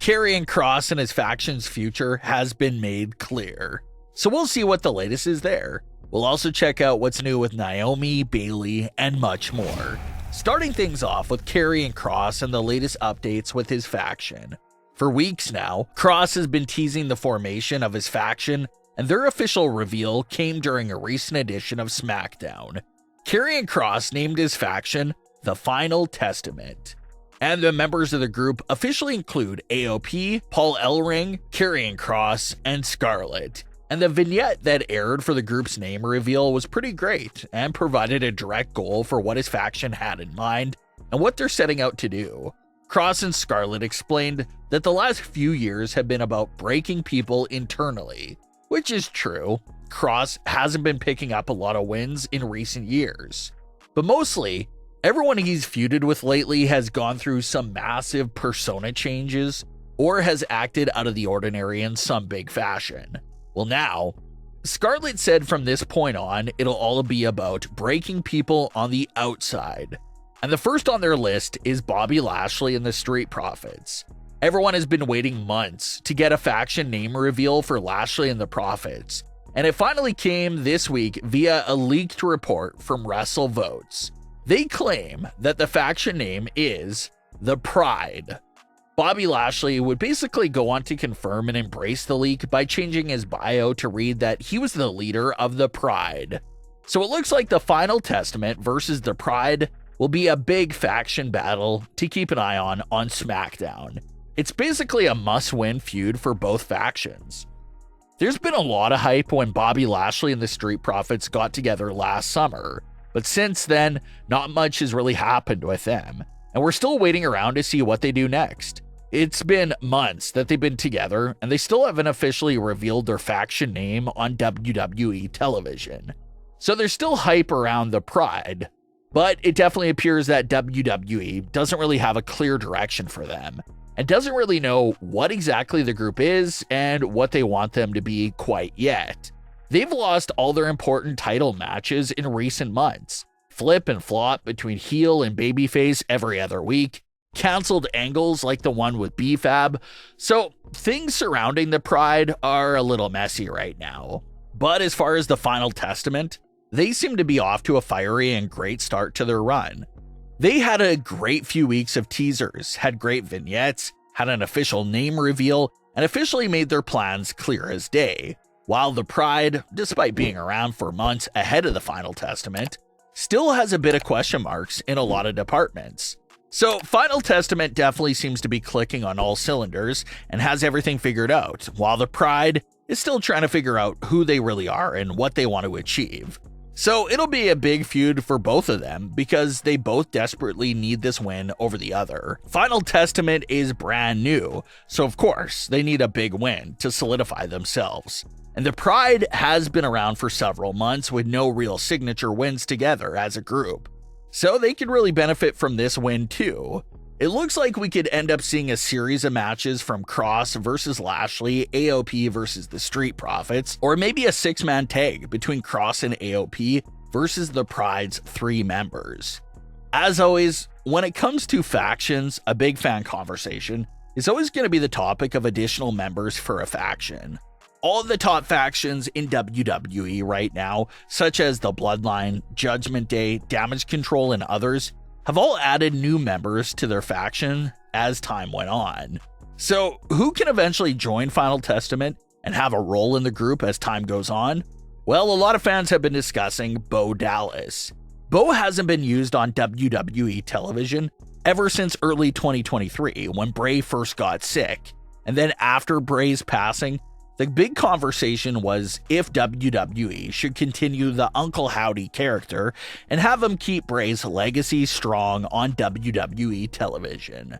Karrion Kross and his faction's future has been made clear, so we'll see what the latest is there. We'll also check out what's new with Naomi, Bayley, and much more. Starting things off with Karrion Kross and the latest updates with his faction. For weeks now, Kross has been teasing the formation of his faction, and their official reveal came during a recent edition of Smackdown. Karrion Kross named his faction The Final Testament. And the members of the group officially include AOP, Paul Ellering, Karrion Kross, and Scarlett. And the vignette that aired for the group's name reveal was pretty great and provided a direct goal for what his faction had in mind and what they're setting out to do. Kross and Scarlett explained that the last few years have been about breaking people internally, which is true. Kross hasn't been picking up a lot of wins in recent years, but mostly, everyone he's feuded with lately has gone through some massive persona changes or has acted out of the ordinary in some big fashion. Well now, Scarlett said from this point on, it'll all be about breaking people on the outside. And the first on their list is Bobby Lashley and the Street Profits. Everyone has been waiting months to get a faction name reveal for Lashley and the Profits, and it finally came this week via a leaked report from WrestleVotes. They claim that the faction name is The Pride. Bobby Lashley would basically go on to confirm and embrace the leak by changing his bio to read that he was the leader of The Pride. So it looks like the Final Testament versus The Pride will be a big faction battle to keep an eye on SmackDown. It's basically a must-win feud for both factions. There's been a lot of hype when Bobby Lashley and the Street Profits got together last summer, but since then, not much has really happened with them, and we're still waiting around to see what they do next. It's been months that they've been together, and they still haven't officially revealed their faction name on WWE television. So there's still hype around the Pride, but it definitely appears that WWE doesn't really have a clear direction for them, and doesn't really know what exactly the group is and what they want them to be quite yet. They've lost all their important title matches in recent months, flip and flop between heel and babyface every other week, canceled angles like the one with B-Fab, so things surrounding the Pride are a little messy right now. But as far as the Final Testament, they seem to be off to a fiery and great start to their run. They had a great few weeks of teasers, had great vignettes, had an official name reveal, and officially made their plans clear as day. While the Pride, despite being around for months ahead of the Final Testament, still has a bit of question marks in a lot of departments. So Final Testament definitely seems to be clicking on all cylinders and has everything figured out, while the Pride is still trying to figure out who they really are and what they want to achieve. So it'll be a big feud for both of them because they both desperately need this win over the other. Final Testament is brand new, so of course they need a big win to solidify themselves. And the Pride has been around for several months with no real signature wins together as a group. So they could really benefit from this win too. It looks like we could end up seeing a series of matches from Kross versus Lashley, AOP versus the Street Profits, or maybe a 6-man tag between Kross and AOP versus the Pride's 3 members. As always, when it comes to factions, a big fan conversation is always going to be the topic of additional members for a faction. All the top factions in WWE right now, such as the Bloodline, Judgment Day, Damage Control, and others, have all added new members to their faction as time went on. So who can eventually join Final Testament and have a role in the group as time goes on? Well, a lot of fans have been discussing Bo Dallas. Bo hasn't been used on WWE television ever since early 2023 when Bray first got sick. And then after Bray's passing, the big conversation was if WWE should continue the Uncle Howdy character and have him keep Bray's legacy strong on WWE television.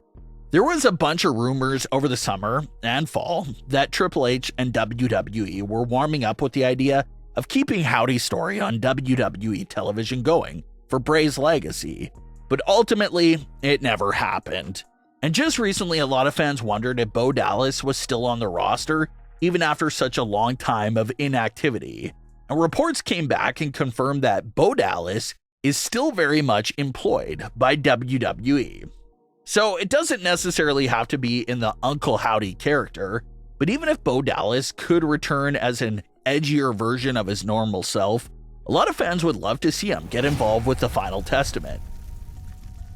There was a bunch of rumors over the summer and fall that Triple H and WWE were warming up with the idea of keeping Howdy's story on WWE television going for Bray's legacy, but ultimately it never happened. And just recently, a lot of fans wondered if Bo Dallas was still on the roster even after such a long time of inactivity. and reports came back and confirmed that Bo Dallas is still very much employed by WWE. So it doesn't necessarily have to be in the Uncle Howdy character, but even if Bo Dallas could return as an edgier version of his normal self, a lot of fans would love to see him get involved with the Final Testament.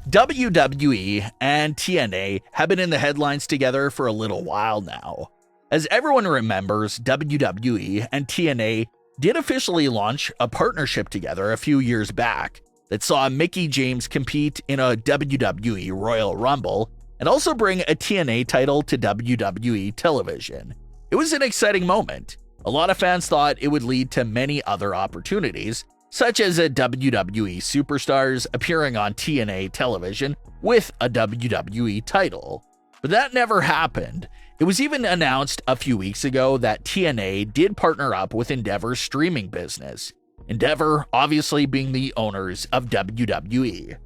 WWE and TNA have been in the headlines together for a little while now. As everyone remembers, WWE and TNA did officially launch a partnership together a few years back that saw Mickie James compete in a WWE Royal Rumble and also bring a TNA title to WWE television. It was an exciting moment. A lot of fans thought it would lead to many other opportunities, such as a WWE superstars appearing on TNA television with a WWE title. But that never happened. It was even announced a few weeks ago that TNA did partner up with Endeavor's streaming business, Endeavor obviously being the owners of WWE.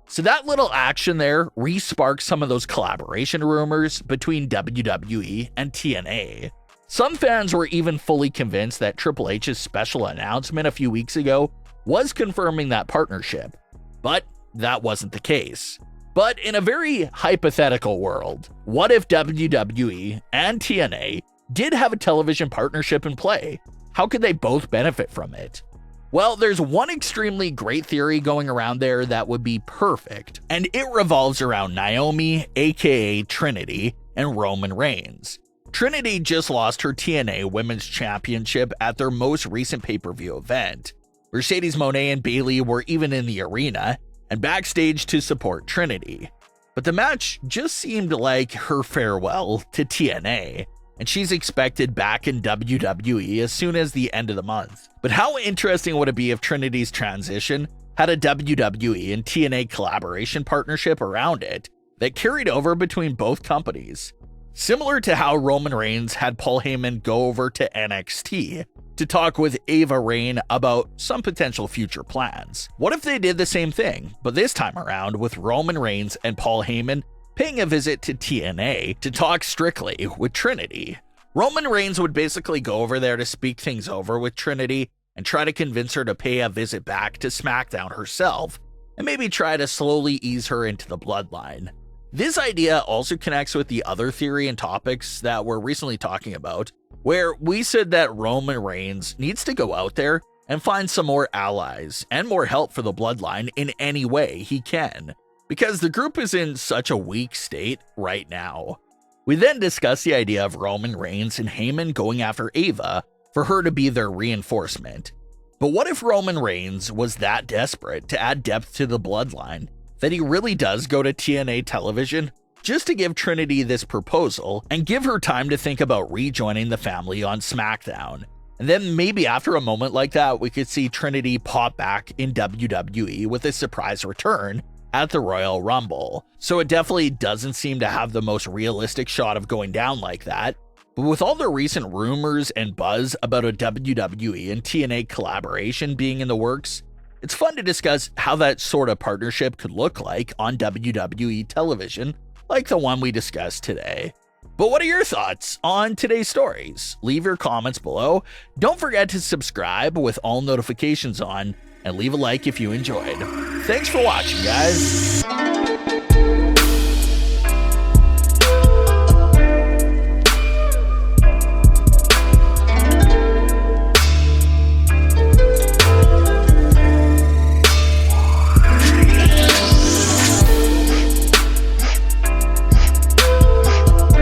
So that little action there re-sparked some of those collaboration rumors between WWE and TNA. Some fans were even fully convinced that Triple H's special announcement a few weeks ago was confirming that partnership, but that wasn't the case. But in a very hypothetical world, what if WWE and TNA did have a television partnership in play? How could they both benefit from it? Well, there's one extremely great theory going around there that would be perfect, and it revolves around Naomi, aka Trinity, and Roman Reigns. Trinity just lost her TNA Women's Championship at their most recent pay-per-view event. Mercedes Moné and Bayley were even in the arena and backstage to support Trinity. But the match just seemed like her farewell to TNA, and she's expected back in WWE as soon as the end of the month. But how interesting would it be if Trinity's transition had a WWE and TNA collaboration partnership around it that carried over between both companies? Similar to how Roman Reigns had Paul Heyman go over to NXT to talk with Ava Raine about some potential future plans. What if they did the same thing, but this time around with Roman Reigns and Paul Heyman paying a visit to TNA to talk strictly with Trinity? Roman Reigns would basically go over there to speak things over with Trinity and try to convince her to pay a visit back to SmackDown herself and maybe try to slowly ease her into the Bloodline. This idea also connects with the other theory and topics that we're recently talking about, where we said that Roman Reigns needs to go out there and find some more allies and more help for the Bloodline in any way he can, because the group is in such a weak state right now. We then discussed the idea of Roman Reigns and Heyman going after Ava for her to be their reinforcement. But what if Roman Reigns was that desperate to add depth to the Bloodline that he really does go to TNA television just to give Trinity this proposal and give her time to think about rejoining the family on SmackDown? And then maybe after a moment like that, we could see Trinity pop back in WWE with a surprise return at the Royal Rumble. So it definitely doesn't seem to have the most realistic shot of going down like that. But with all the recent rumors and buzz about a WWE and TNA collaboration being in the works, it's fun to discuss how that sort of partnership could look like on WWE television, like the one we discussed today. But what are your thoughts on today's stories? Leave your comments below. Don't forget to subscribe with all notifications on, and leave a like if you enjoyed. Thanks for watching, guys.